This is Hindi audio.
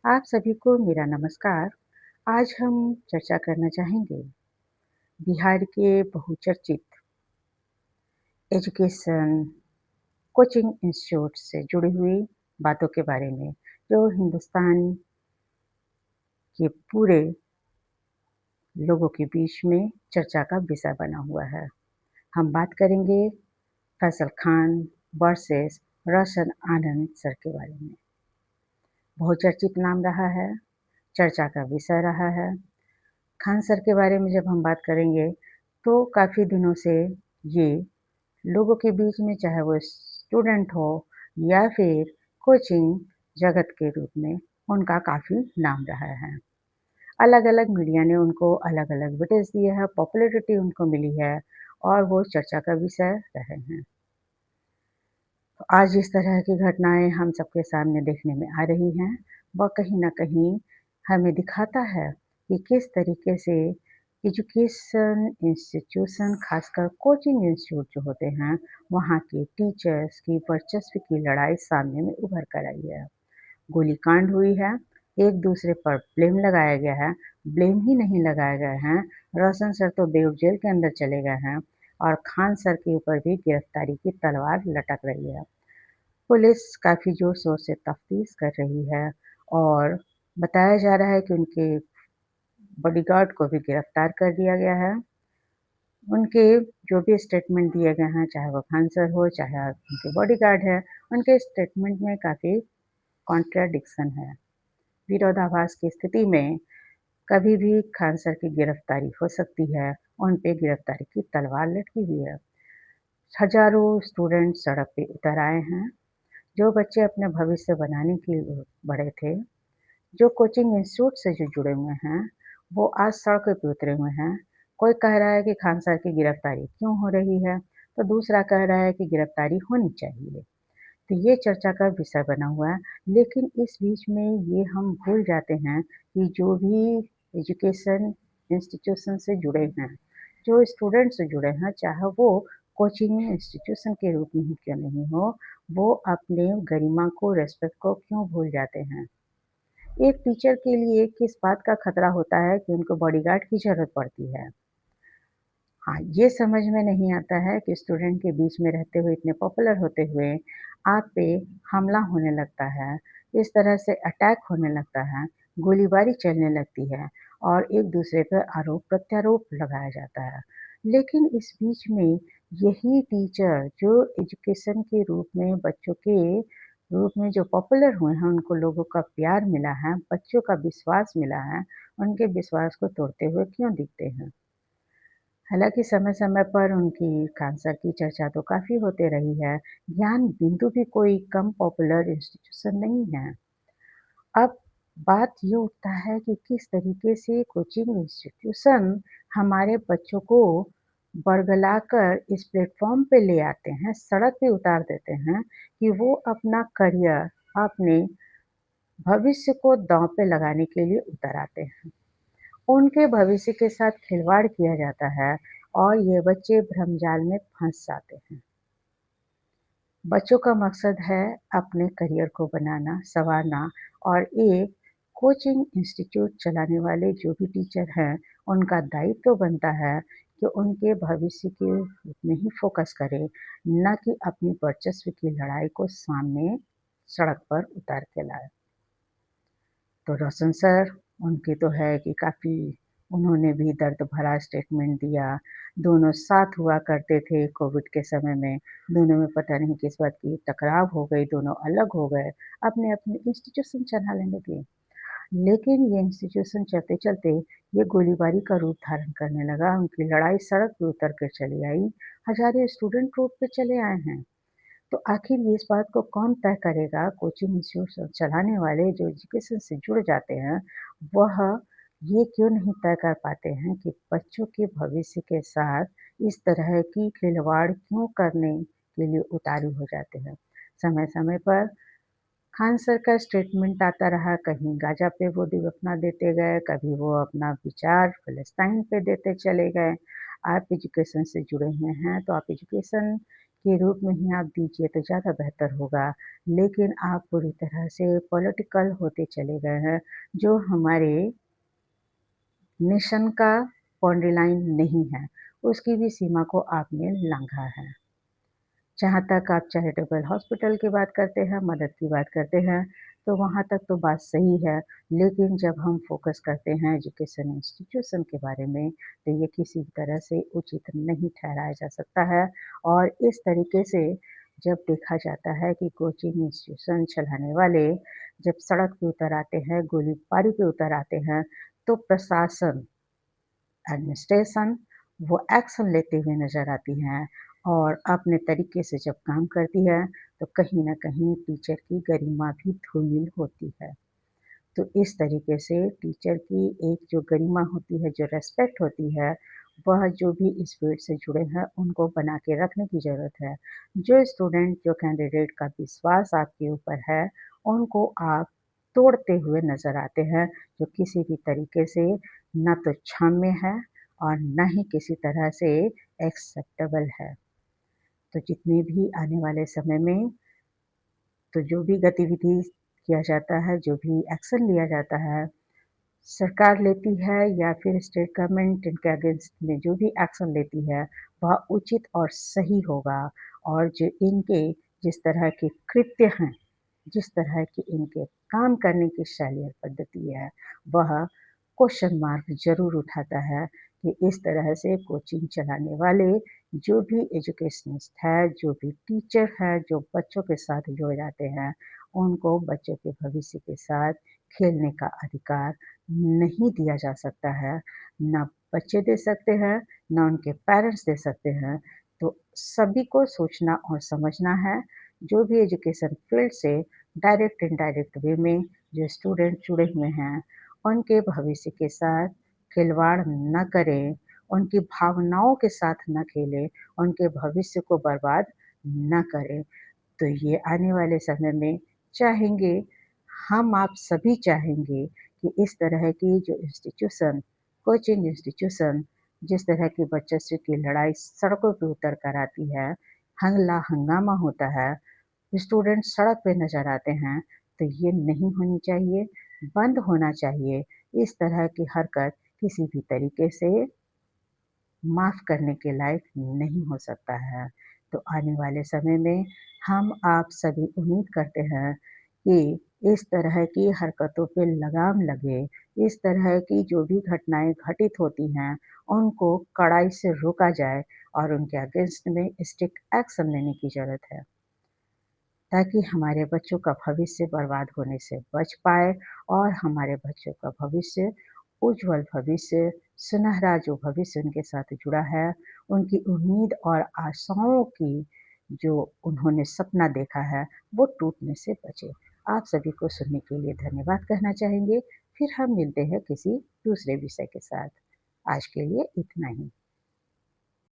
आप सभी को मेरा नमस्कार। आज हम चर्चा करना चाहेंगे बिहार के बहुचर्चित एजुकेशन कोचिंग इंस्टीट्यूट से जुड़ी हुई बातों के बारे में, जो हिंदुस्तान के पूरे लोगों के बीच में चर्चा का विषय बना हुआ है। हम बात करेंगे फैसल खान वर्सेस रोशन आनंद सर के बारे में। बहुचर्चित नाम रहा है, चर्चा का विषय रहा है। खान सर के बारे में जब हम बात करेंगे, तो काफ़ी दिनों से ये लोगों के बीच में, चाहे वो स्टूडेंट हो या फिर कोचिंग जगत के रूप में, उनका काफ़ी नाम रहा है। अलग-अलग मीडिया ने उनको अलग-अलग वेटेज दिए हैं, पॉपुलैरिटी उनको मिली है और वो चर्चा का विषय रहे हैं। तो आज जिस तरह की घटनाएँ हम सबके सामने देखने में आ रही हैं, वह कहीं न कहीं हमें दिखाता है कि किस तरीके से एजुकेशन इंस्टीट्यूशन, खासकर कोचिंग इंस्टीट्यूट जो होते हैं, वहाँ के टीचर्स की वर्चस्व की लड़ाई सामने में उभर कर आई है। गोलीकांड हुई है, एक दूसरे पर ब्लेम लगाया गया है, ब्लेम ही नहीं लगाए गए हैं, रोशन सर तो बेऊर जेल के अंदर चले गए हैं और खान सर के ऊपर भी गिरफ्तारी की तलवार लटक रही है। पुलिस काफ़ी ज़ोर-शोर से तफ्तीश कर रही है और बताया जा रहा है कि उनके बॉडीगार्ड को भी गिरफ्तार कर दिया गया है। उनके जो भी स्टेटमेंट दिए गए हैं, चाहे वो खान सर हो, चाहे उनके बॉडीगार्ड है, उनके स्टेटमेंट में काफ़ी कॉन्ट्राडिक्शन है। विरोधाभास की स्थिति में कभी भी खान सर की गिरफ्तारी हो सकती है, उन पे गिरफ्तारी की तलवार लटकी हुई है। हज़ारों स्टूडेंट सड़क पे उतर आए हैं, जो बच्चे अपने भविष्य बनाने के लिए बढ़े थे, जो कोचिंग इंस्टीट्यूट से जो जुड़े हुए हैं, वो आज सड़कों पे उतरे हुए हैं। कोई कह रहा है कि खान सर की गिरफ्तारी क्यों हो रही है, तो दूसरा कह रहा है कि गिरफ्तारी होनी चाहिए। तो ये चर्चा का विषय बना हुआ है, लेकिन इस बीच में ये हम भूल जाते हैं कि जो भी एजुकेशन इंस्टीट्यूशन से जुड़े हैं, जो स्टूडेंट से जुड़े हैं, चाहे वो कोचिंग इंस्टीट्यूशन के रूप में ही क्यों नहीं हो, वो अपने गरिमा को, रिस्पेक्ट को क्यों भूल जाते हैं। एक टीचर के लिए किस बात का खतरा होता है कि उनको बॉडीगार्ड की ज़रूरत पड़ती है। हाँ, ये समझ में नहीं आता है कि स्टूडेंट के बीच में रहते हुए, इतने पॉपुलर होते हुए, आप पे हमला होने लगता है, इस तरह से अटैक होने लगता है, गोलीबारी चलने लगती है और एक-दूसरे पर आरोप-प्रत्यारोप लगाया जाता है। लेकिन इस बीच में यही टीचर जो एजुकेशन के रूप में, बच्चों के रूप में जो पॉपुलर हुए हैं, उनको लोगों का प्यार मिला है, बच्चों का विश्वास मिला है, उनके विश्वास को तोड़ते हुए क्यों दिखते हैं? हालाँकि समय-समय पर उनकी कैंसर की चर्चा तो काफ़ी होते रही है। ज्ञान बिंदु भी कोई कम पॉपुलर इंस्टीट्यूशन नहीं है। अब बात ये उठता है कि किस तरीके से कोचिंग इंस्टीट्यूशन हमारे बच्चों को बरगलाकर इस प्लेटफ़ॉर्म पे ले आते हैं, सड़क पे उतार देते हैं कि वो अपना करियर, अपने भविष्य को दाँव पे लगाने के लिए उतर आते हैं। उनके भविष्य के साथ खिलवाड़ किया जाता है और ये बच्चे भ्रमजाल में फंस जाते हैं। बच्चों का मकसद है अपने करियर को बनाना, संवारना और एक कोचिंग इंस्टीट्यूट चलाने वाले जो भी टीचर हैं, उनका दायित्व तो बनता है कि उनके भविष्य के में ही फ़ोकस करें, ना कि अपनी वर्चस्व की लड़ाई को सामने सड़क पर उतार के लाएँ। तो रोशन सर, उनकी तो है कि काफ़ी उन्होंने भी दर्द भरा स्टेटमेंट दिया। दोनों साथ हुआ करते थे कोविड के समय में, दोनों में पता नहीं किस बात की टकराव हो गई, दोनों अलग हो गए, अपने-अपने इंस्टीट्यूशन चलाने लगे। लेकिन ये इंस्टीट्यूशन चलते-चलते ये गोलीबारी का रूप धारण करने लगा, उनकी लड़ाई सड़क पे उतर कर चली आई, हज़ारों स्टूडेंट रोड पे चले आए हैं। तो आखिर ये इस बात को कौन तय करेगा? कोचिंग इंस्टीट्यूट चलाने वाले जो एजुकेशन से जुड़ जाते हैं, वह ये क्यों नहीं तय कर पाते हैं कि बच्चों के भविष्य के साथ इस तरह की खिलवाड़ क्यों करने के लिए उतारू हो जाते हैं। समय-समय पर खान सर का स्टेटमेंट आता रहा, कहीं गाज़ा पे वो अपना देते गए, कभी वो अपना विचार फ़लस्तीन पे देते चले गए। आप एजुकेशन से जुड़े हुए हैं, तो आप एजुकेशन के रूप में ही आप दीजिए तो ज़्यादा बेहतर होगा। लेकिन आप पूरी तरह से पॉलिटिकल होते चले गए हैं, जो हमारे नेशन का बाउंड्री लाइन नहीं है, उसकी भी सीमा को आपने लाँघा है। जहाँ तक आप चैरिटेबल हॉस्पिटल की बात करते हैं, मदद की बात करते हैं, तो वहाँ तक तो बात सही है। लेकिन जब हम फ़ोकस करते हैं एजुकेशन इंस्टीट्यूशन के बारे में, तो ये किसी भी तरह से उचित नहीं ठहराया जा सकता है। और इस तरीके से जब देखा जाता है कि कोचिंग इंस्टीट्यूशन चलाने वाले जब सड़क पे उतर आते हैं, गोलीबारी पे उतर आते हैं, तो प्रशासन एडमिनिस्ट्रेशन वो एक्शन लेते हुए नज़र आती हैं और अपने तरीके से जब काम करती है, तो कहीं न कहीं टीचर की गरिमा भी धूमिल होती है। तो इस तरीके से टीचर की एक जो गरिमा होती है, जो रिस्पेक्ट होती है, वह जो भी इस फील्ड से जुड़े हैं, उनको बना के रखने की ज़रूरत है। जो स्टूडेंट, जो कैंडिडेट का विश्वास आपके ऊपर है, उनको आप तोड़ते हुए नज़र आते हैं, जो किसी भी तरीके से ना तो क्षम्य है और ना ही किसी तरह से एक्सेप्टेबल है। तो जितने भी आने वाले समय में तो जो भी गतिविधि किया जाता है, जो भी एक्शन लिया जाता है, सरकार लेती है या फिर स्टेट गवर्नमेंट इनके अगेंस्ट में जो भी एक्शन लेती है, वह उचित और सही होगा। और जो इनके जिस तरह के कृत्य हैं, जिस तरह की इनके काम करने की शैली और पद्धति है, वह क्वेश्चन मार्क ज़रूर उठाता है कि इस तरह से कोचिंग चलाने वाले जो भी एजुकेशनिस्ट है, जो भी टीचर है, जो बच्चों के साथ जुड़ जाते हैं, उनको बच्चों के भविष्य के साथ खेलने का अधिकार नहीं दिया जा सकता है। ना बच्चे दे सकते हैं, ना उनके पेरेंट्स दे सकते हैं। तो सभी को सोचना और समझना है, जो भी एजुकेशन फील्ड से डायरेक्ट इनडायरेक्ट वे में जो स्टूडेंट जुड़े हुए हैं, उनके भविष्य के साथ खिलवाड़ ना करें, उनकी भावनाओं के साथ ना खेलें, उनके भविष्य को बर्बाद ना करें। तो ये आने वाले समय में चाहेंगे, हम आप सभी चाहेंगे कि इस तरह की जो इंस्टीट्यूशन, कोचिंग इंस्टीट्यूशन, जिस तरह की वर्चस्व की लड़ाई सड़कों पे उतर कर आती है, हल्ला हंगामा होता है, स्टूडेंट सड़क पे नज़र आते हैं, तो ये नहीं होनी चाहिए, बंद होना चाहिए। इस तरह की हरकत किसी भी तरीके से माफ़ करने के लायक नहीं हो सकता है। तो आने वाले समय में हम आप सभी उम्मीद करते हैं कि इस तरह की हरकतों पे लगाम लगे, इस तरह की जो भी घटनाएँ घटित होती हैं, उनको कड़ाई से रोका जाए और उनके अगेंस्ट में स्ट्रिक्ट एक्शन लेने की ज़रूरत है। ताकि हमारे बच्चों का भविष्य बर्बाद होने से बच पाए और हमारे बच्चों का भविष्य, उज्ज्वल भविष्य, सुनहरा जो भविष्य उनके साथ जुड़ा है, उनकी उम्मीद और आशाओं की जो उन्होंने सपना देखा है, वो टूटने से बचे। आप सभी को सुनने के लिए धन्यवाद कहना चाहेंगे। फिर हम मिलते हैं किसी दूसरे विषय के साथ। आज के लिए इतना ही।